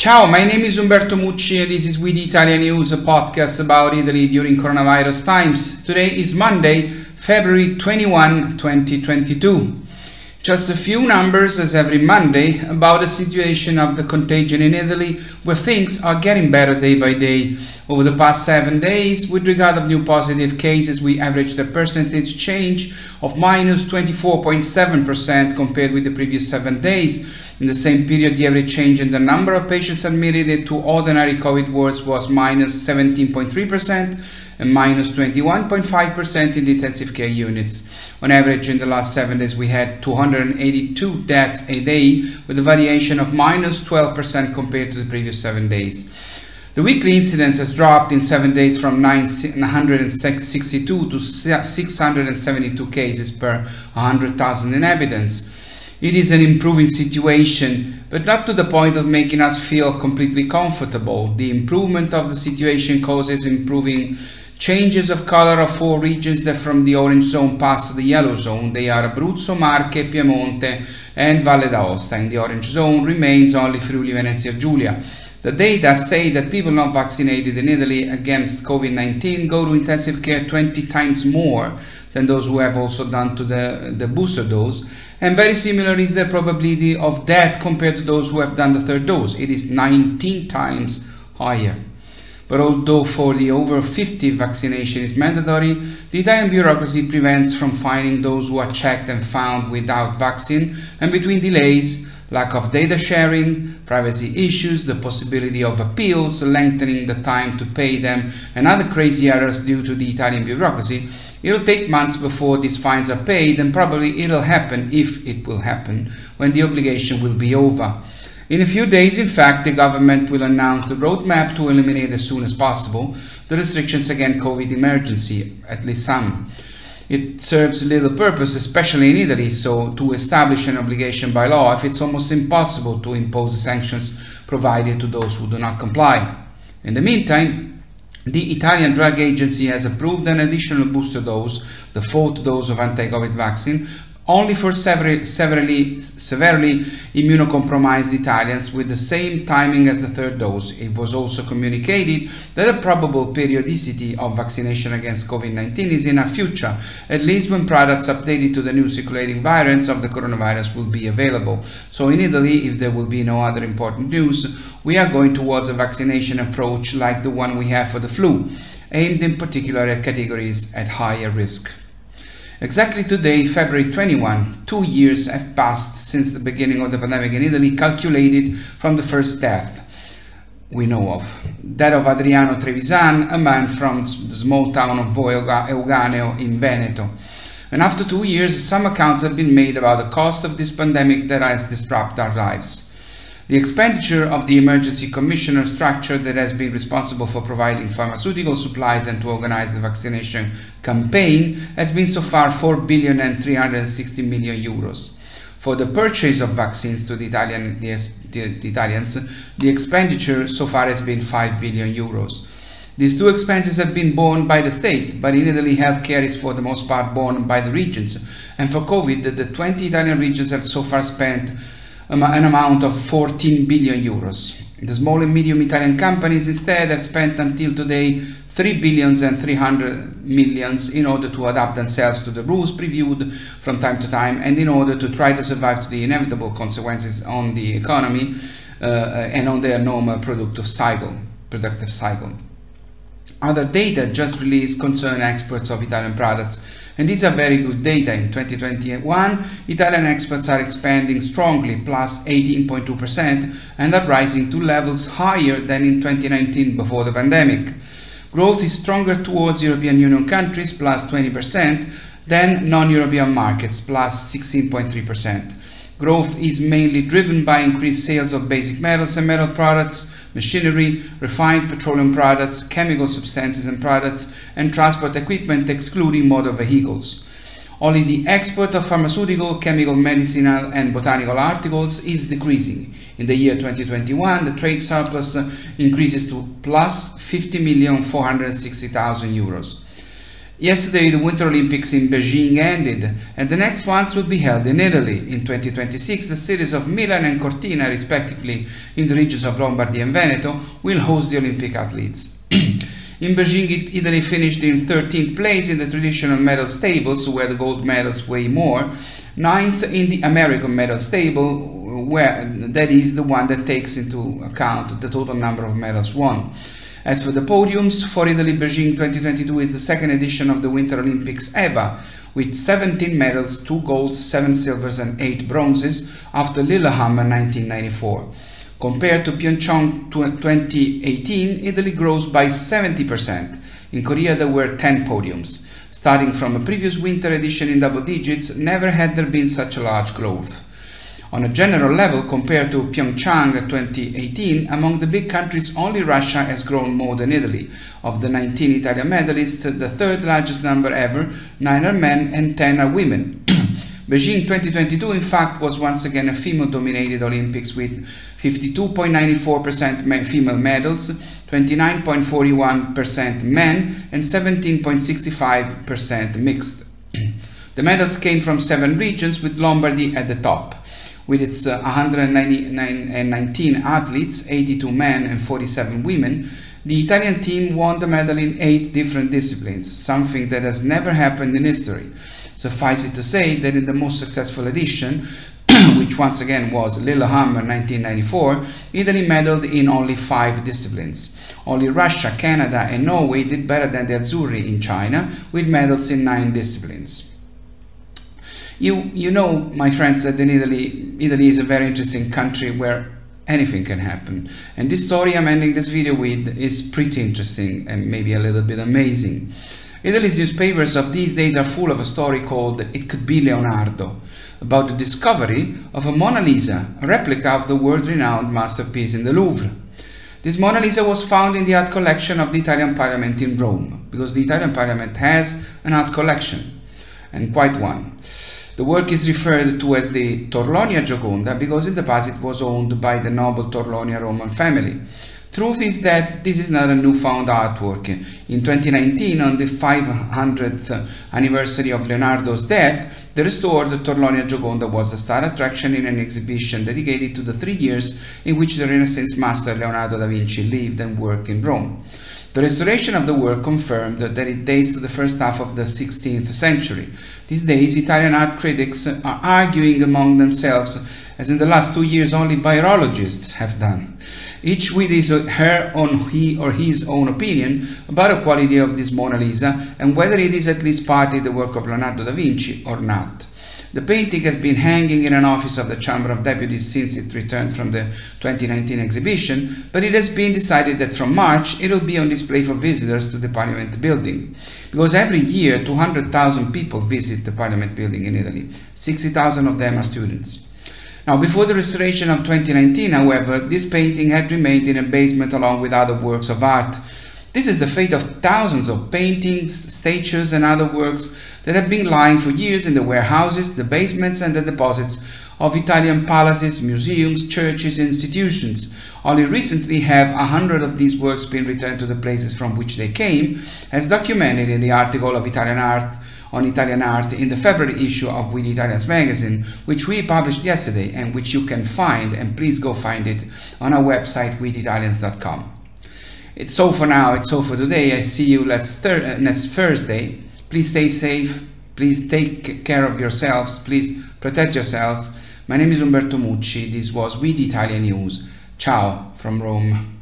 Ciao, my name is Umberto Mucci and this is We the ItaliaNews, a podcast about Italy during coronavirus times. Today is Monday, February 21, 2022. Just a few numbers as every Monday about the situation of the contagion in Italy, where things are getting better day by day. Over the past 7 days, with regard of new positive cases, we averaged a percentage change of minus 24.7% compared with the previous 7 days. In the same period, the average change in the number of patients admitted to ordinary COVID wards was minus 17.3% and minus 21.5% in the intensive care units. On average, in the last 7 days, we had 282 deaths a day, with a variation of minus 12% compared to the previous 7 days. The weekly incidence has dropped in 7 days from 962 to 672 cases per 100,000 inhabitants. It is an improving situation, but not to the point of making us feel completely comfortable. The improvement of the situation causes improving changes of color of 4 regions that from the orange zone pass to the yellow zone. They are Abruzzo, Marche, Piemonte and Valle d'Aosta. In the orange zone remains only Friuli Venezia Giulia. The data say that people not vaccinated in Italy against COVID-19 go to intensive care 20 times more than those who have also done to the booster dose, and very similar is the probability of death compared to those who have done the third dose. It is 19 times higher. But although for the over 50 vaccination is mandatory, the Italian bureaucracy prevents from finding those who are checked and found without vaccine, and between delays, lack of data sharing, privacy issues, the possibility of appeals, lengthening the time to pay them, and other crazy errors due to the Italian bureaucracy, it'll take months before these fines are paid, and probably it'll happen, if it will happen, when the obligation will be over. In a few days, in fact, the government will announce the roadmap to eliminate as soon as possible the restrictions against COVID emergency, at least some. It serves little purpose, especially in Italy, so to establish an obligation by law if it's almost impossible to impose sanctions provided to those who do not comply. In the meantime, the Italian Drug Agency has approved an additional booster dose, the 4th dose of anti-COVID vaccine, only for severely immunocompromised Italians with the same timing as the 3rd dose. It was also communicated that the probable periodicity of vaccination against COVID-19 is in our future, at least when products updated to the new circulating variants of the coronavirus will be available. So in Italy, if there will be no other important news, we are going towards a vaccination approach like the one we have for the flu, aimed in particular at categories at higher risk. Exactly today, February 21, 2 years have passed since the beginning of the pandemic in Italy, calculated from the first death we know of. That of Adriano Trevisan, a man from the small town of Euganeo in Veneto. And after 2 years, some accounts have been made about the cost of this pandemic that has disrupted our lives. The expenditure of the emergency commissioner structure that has been responsible for providing pharmaceutical supplies and to organize the vaccination campaign has been so far 4,360 million euros. For the purchase of vaccines to the Italians, the expenditure so far has been 5 billion euros. These two expenses have been borne by the state, but in Italy healthcare is for the most part borne by the regions, and for COVID, the 20 Italian regions have so far spent an amount of 14 billion euros. The small and medium Italian companies instead have spent until today 3 billions and 300 millions in order to adapt themselves to the rules previewed from time to time and in order to try to survive to the inevitable consequences on the economy and on their normal productive cycle. Other data just released concern exports of Italian products, and these are very good data. In 2021, Italian exports are expanding strongly, plus 18.2%, and are rising to levels higher than in 2019 before the pandemic. Growth is stronger towards European Union countries, plus 20%, than non-European markets, plus 16.3%. Growth is mainly driven by increased sales of basic metals and metal products, machinery, refined petroleum products, chemical substances and products, and transport equipment excluding motor vehicles. Only the export of pharmaceutical, chemical, medicinal and botanical articles is decreasing. In the year 2021, the trade surplus increases to plus 50,460,000 euros. Yesterday, the Winter Olympics in Beijing ended, and the next ones will be held in Italy. In 2026, the cities of Milan and Cortina, respectively, in the regions of Lombardy and Veneto, will host the Olympic athletes. In Beijing, Italy finished in 13th place in the traditional medals tables, where the gold medals weigh more, 9th in the American medals table, where that is the one that takes into account the total number of medals won. As for the podiums, for Italy, Beijing 2022 is the second edition of the Winter Olympics ever, with 17 medals, 2 golds, 7 silvers and 8 bronzes, after Lillehammer 1994. Compared to Pyeongchang 2018, Italy grows by 70%. In Korea there were 10 podiums. Starting from a previous winter edition in double digits, never had there been such a large growth. On a general level, compared to Pyeongchang 2018, among the big countries only Russia has grown more than Italy. Of the 19 Italian medalists, the third largest number ever, 9 are men and 10 are women. Beijing 2022 in fact was once again a female-dominated Olympics with 52.94% female medals, 29.41% men and 17.65% mixed. The medals came from 7 regions, with Lombardy at the top. With its 119 athletes, 82 men and 47 women, the Italian team won the medal in 8 different disciplines, something that has never happened in history. Suffice it to say that in the most successful edition, which once again was Lillehammer 1994, Italy medaled in only 5 disciplines. Only Russia, Canada and Norway did better than the Azzurri in China, with medals in 9 disciplines. You know, my friends, that in Italy is a very interesting country where anything can happen. And this story I'm ending this video with is pretty interesting and maybe a little bit amazing. Italy's newspapers of these days are full of a story called "It Could Be Leonardo," about the discovery of a Mona Lisa, a replica of the world-renowned masterpiece in the Louvre. This Mona Lisa was found in the art collection of the Italian Parliament in Rome, because the Italian Parliament has an art collection, and quite one. The work is referred to as the Torlonia Gioconda because in the past it was owned by the noble Torlonia Roman family. Truth is that this is not a newfound artwork. In 2019, on the 500th anniversary of Leonardo's death, the restored Torlonia Gioconda was a star attraction in an exhibition dedicated to the 3 years in which the Renaissance master Leonardo da Vinci lived and worked in Rome. The restoration of the work confirmed that it dates to the first half of the 16th century. These days, Italian art critics are arguing among themselves, as in the last 2 years only virologists have done, each with his or his own opinion about the quality of this Mona Lisa and whether it is at least partly the work of Leonardo da Vinci or not. The painting has been hanging in an office of the Chamber of Deputies since it returned from the 2019 exhibition, but it has been decided that from March it will be on display for visitors to the Parliament building. Because every year 200,000 people visit the Parliament building in Italy. 60,000 of them are students. Now, before the restoration of 2019, however, this painting had remained in a basement along with other works of art. This is the fate of thousands of paintings, statues and other works that have been lying for years in the warehouses, the basements and the deposits of Italian palaces, museums, churches and institutions. Only recently have 100 of these works been returned to the places from which they came, as documented in the article of Italian art on Italian art in the February issue of We the ItaliaNews magazine, which we published yesterday and which you can find, and please go find it, on our website wetheitalians.com. It's all for now, it's all for today. I see you next Thursday. Please stay safe, please take care of yourselves, please protect yourselves. My name is Umberto Mucci, this was We the ItaliaNews. Ciao from Rome.